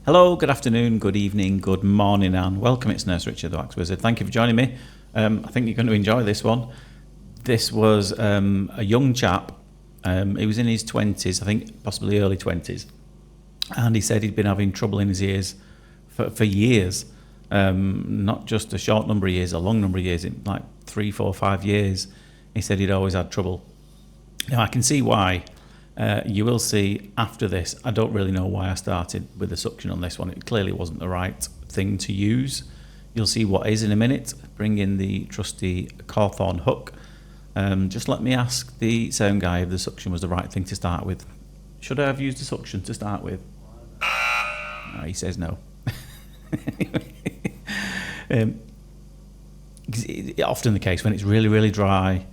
Hello, good afternoon, good evening, good morning, and welcome. It's Nurse Richard, the Wax Wizard. Thank you for joining me. I think you're going to enjoy this one. This was a young chap. He was in his 20s, I think possibly early 20s. And he said he'd been having trouble in his ears for years. Not just a short number of years, a long number of years, like 3, 4, 5 years. He said he'd always had trouble. Now, I can see why. You will see after this, I don't really know why I started with the suction on this one. It clearly wasn't the right thing to use. You'll see what is in a minute. Bring in the trusty Cawthorn hook. Just let me ask the sound guy if the suction was the right thing to start with. Should I have used the suction to start with? No, he says no. Often the case when it's really, really dry,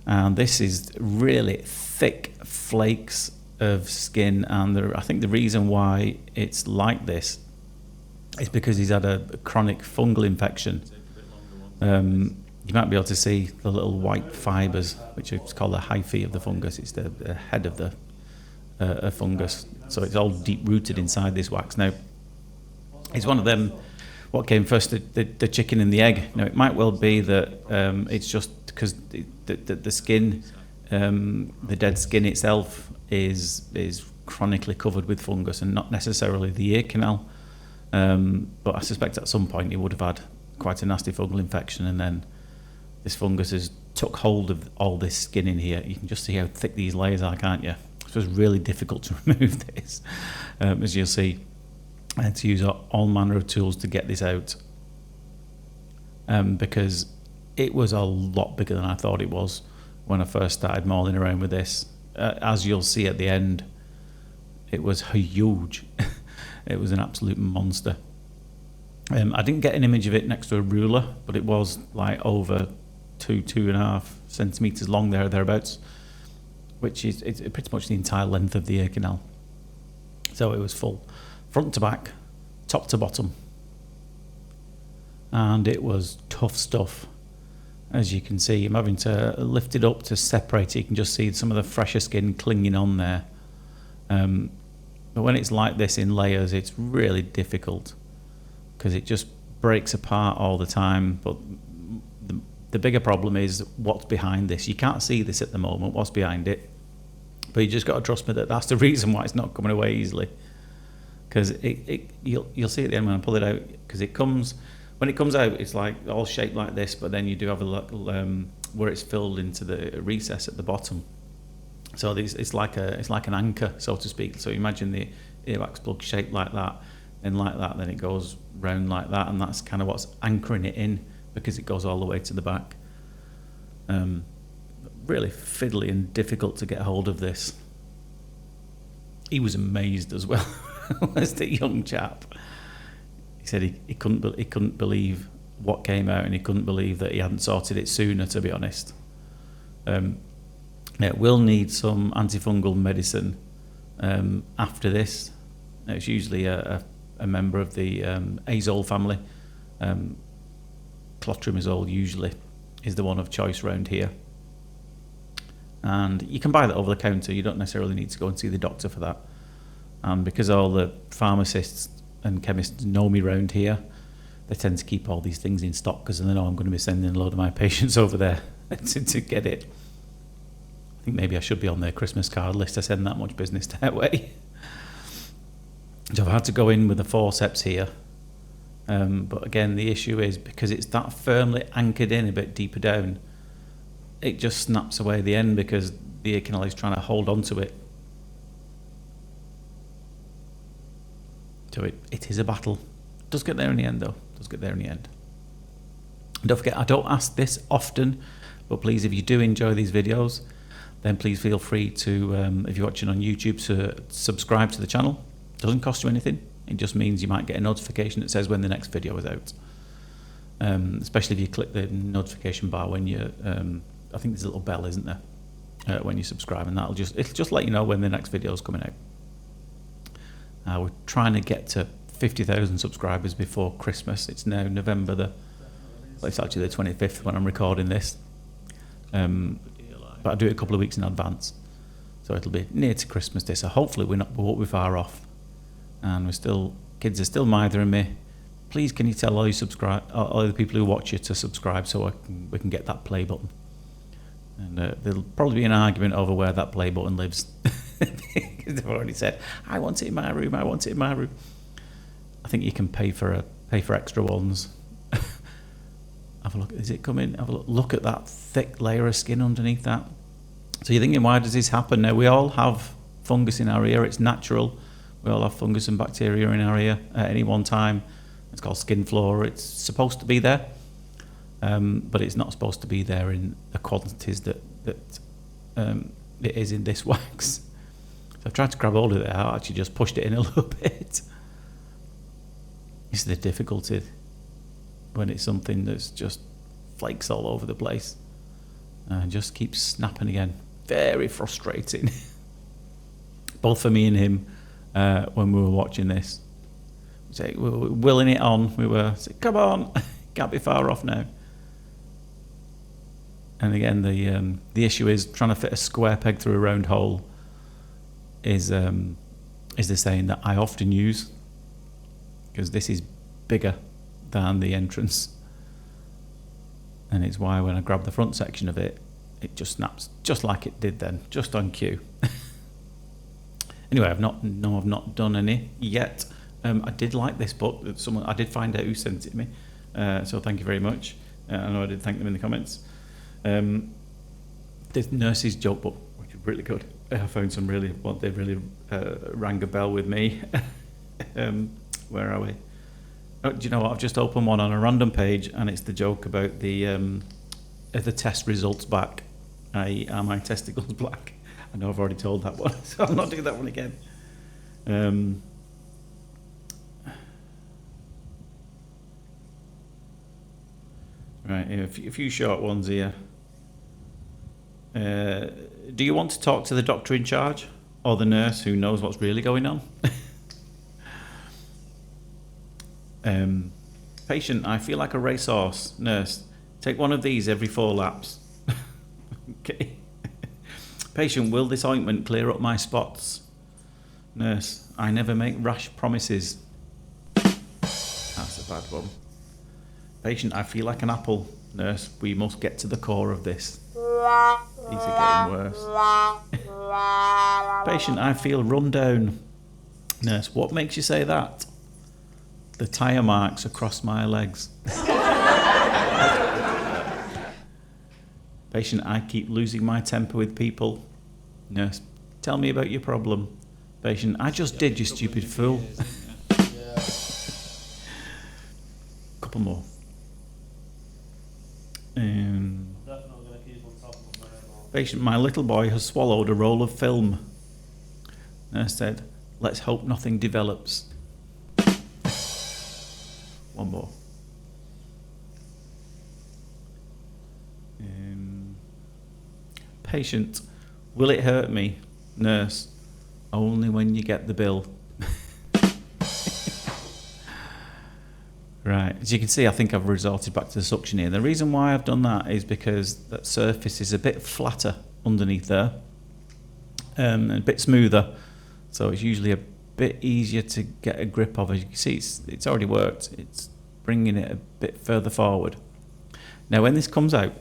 and this is really thick flakes of skin, and I think the reason why it's like this is because he's had a chronic fungal infection. You might be able to see the little white fibres, which is called the hyphae of the fungus. It's the head of the fungus, so it's all deep rooted inside this wax. Now, it's one of them. What came first, the chicken and the egg? Now, it might well be that it's just because the skin, the dead skin itself, is chronically covered with fungus, and not necessarily the ear canal. But I suspect at some point he would have had quite a nasty fungal infection, and then this fungus has took hold of all this skin in here. You can just see how thick these layers are, can't you? So it's really difficult to remove this, as you'll see. I had to use all manner of tools to get this out, because it was a lot bigger than I thought it was when I first started mauling around with this. As you'll see at the end, it was huge. It was an absolute monster. I didn't get an image of it next to a ruler, but it was like over 2.5 centimetres long thereabouts, which is it's pretty much the entire length of the ear canal. So it was full, front to back, top to bottom, and it was tough stuff. As you can see, I'm having to lift it up to separate it. You can just see some of the fresher skin clinging on there. But when it's like this in layers, it's really difficult because it just breaks apart all the time. But the bigger problem is what's behind this. You can't see this at the moment, what's behind it. But you just got to trust me that that's the reason why it's not coming away easily. Because you'll see at the end when I pull it out, because when it comes out, it's like all shaped like this, but then you do have a little where it's filled into the recess at the bottom. So it's like an anchor, so to speak. So imagine the earwax plug shaped like that, and like that, then it goes round like that, and that's kind of what's anchoring it in, because it goes all the way to the back. Really fiddly and difficult to get hold of this. He was amazed as well. Was the young chap. He said he couldn't believe what came out, and he couldn't believe that he hadn't sorted it sooner, to be honest. It will need some antifungal medicine after this. It's usually a member of the azole family. Clotrimazole usually is the one of choice around here. And you can buy that over the counter. You don't necessarily need to go and see the doctor for that. And because all the pharmacists and chemists know me round here, they tend to keep all these things in stock because they know I'm going to be sending a load of my patients over there to get it. I think maybe I should be on their Christmas card list. I send that much business that way. So I've had to go in with the forceps here. But again, the issue is because it's that firmly anchored in a bit deeper down, it just snaps away the end because the ear canal is trying to hold on to it. So it is a battle. It does get there in the end, though. It does get there in the end. And don't forget, I don't ask this often, but please, if you do enjoy these videos, then please feel free to, if you're watching on YouTube, to subscribe to the channel. It doesn't cost you anything. It just means you might get a notification that says when the next video is out. Especially if you click the notification bar when you, I think there's a little bell, isn't there, when you subscribe, and it'll just let you know when the next video is coming out. We're trying to get to 50,000 subscribers before Christmas. It's now November it's actually the 25th when I'm recording this. But I do it a couple of weeks in advance. So it'll be near to Christmas Day, so hopefully we won't be far off. and kids are still mithering me. Please, can you tell all the people who watch you to subscribe so we can get that play button? And there'll probably be an argument over where that play button lives. They've already said, I want it in my room, I want it in my room. I think you can pay for extra ones. Have a look, is it coming? Have a look at that thick layer of skin underneath that. So you're thinking, why does this happen? Now, we all have fungus in our ear, it's natural. We all have fungus and bacteria in our ear at any one time. It's called skin flora, it's supposed to be there. But it's not supposed to be there in the quantities that it is in this wax. So I've tried to grab hold of it. I actually just pushed it in a little bit. It's the difficulty when it's something that's just flakes all over the place and just keeps snapping again. Very frustrating, both for me and him when we were watching this. We were willing it on. We were saying, "Come on, can't be far off now." And again, the issue is trying to fit a square peg through a round hole. Is the saying that I often use, because this is bigger than the entrance, and it's why when I grab the front section of it, it just snaps just like it did then, just on cue. Anyway, I've not done any yet. I did like this book. I did find out who sent it to me, so thank you very much. I know I did thank them in the comments. This nurse's joke book, which is really good. I found some they really rang a bell with me. Where are we? Oh, do you know what? I've just opened one on a random page, and it's the joke about the test results back. Are my testicles black? I know I've already told that one, so I'll not do that one again. Right, a few short ones here. Do you want to talk to the doctor in charge or the nurse who knows what's really going on? Patient, I feel like a racehorse. Nurse, take one of these every 4 laps. Okay. Patient, will this ointment clear up my spots? Nurse, I never make rash promises. That's a bad one. Patient, I feel like an apple. Nurse, we must get to the core of this. These are getting worse. Patient, I feel run down. Nurse, what makes you say that? The tyre marks across my legs. Patient, I keep losing my temper with people. Nurse, tell me about your problem. Patient, I just did, you stupid fool. Couple more. Patient, my little boy has swallowed a roll of film. Nurse said, let's hope nothing develops. One more. Patient, will it hurt me? Nurse, only when you get the bill. Right, as you can see, I think I've resorted back to the suction here. The reason why I've done that is because that surface is a bit flatter underneath there, and a bit smoother, so it's usually a bit easier to get a grip of. As you can see, it's already worked. It's bringing it a bit further forward. Now, when this comes out,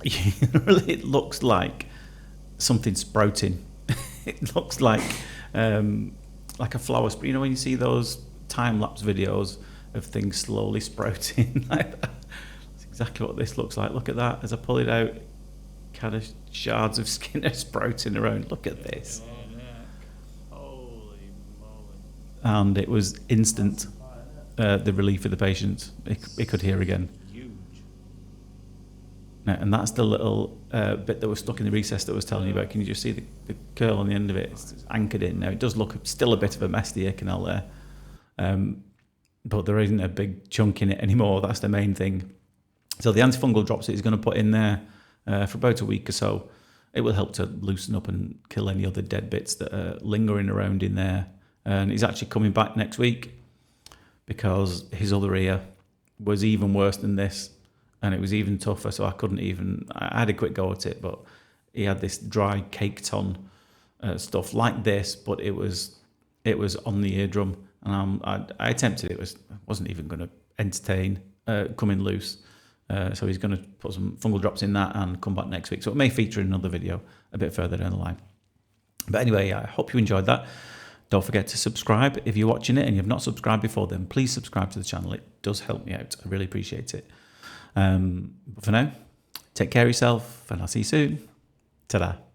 it looks like something sprouting. It looks like a flower sprout. You know when you see those time-lapse videos of things slowly sprouting like that? That's exactly what this looks like. Look at that. As I pull it out, kind of shards of skin are sprouting around. Look at this. Holy moly. And it was instant, the relief of the patient. It could hear again. Huge. Now, and that's the little bit that was stuck in the recess that I was telling you about. Can you just see the curl on the end of it? It's anchored in. Now, it does look still a bit of a mess, the ear canal there. But there isn't a big chunk in it anymore. That's the main thing. So the antifungal drops that he's going to put in there for about a week or so, it will help to loosen up and kill any other dead bits that are lingering around in there. And he's actually coming back next week because his other ear was even worse than this, and it was even tougher, so I had a quick go at it, but he had this dry caked on stuff like this, but it was it was on the eardrum, and I attempted it. Wasn't even going to entertain coming loose. So he's going to put some fungal drops in that and come back next week. So it may feature in another video a bit further down the line. But anyway, I hope you enjoyed that. Don't forget to subscribe. If you're watching it and you've not subscribed before, then please subscribe to the channel. It does help me out. I really appreciate it. But for now, take care of yourself, and I'll see you soon. Ta-da.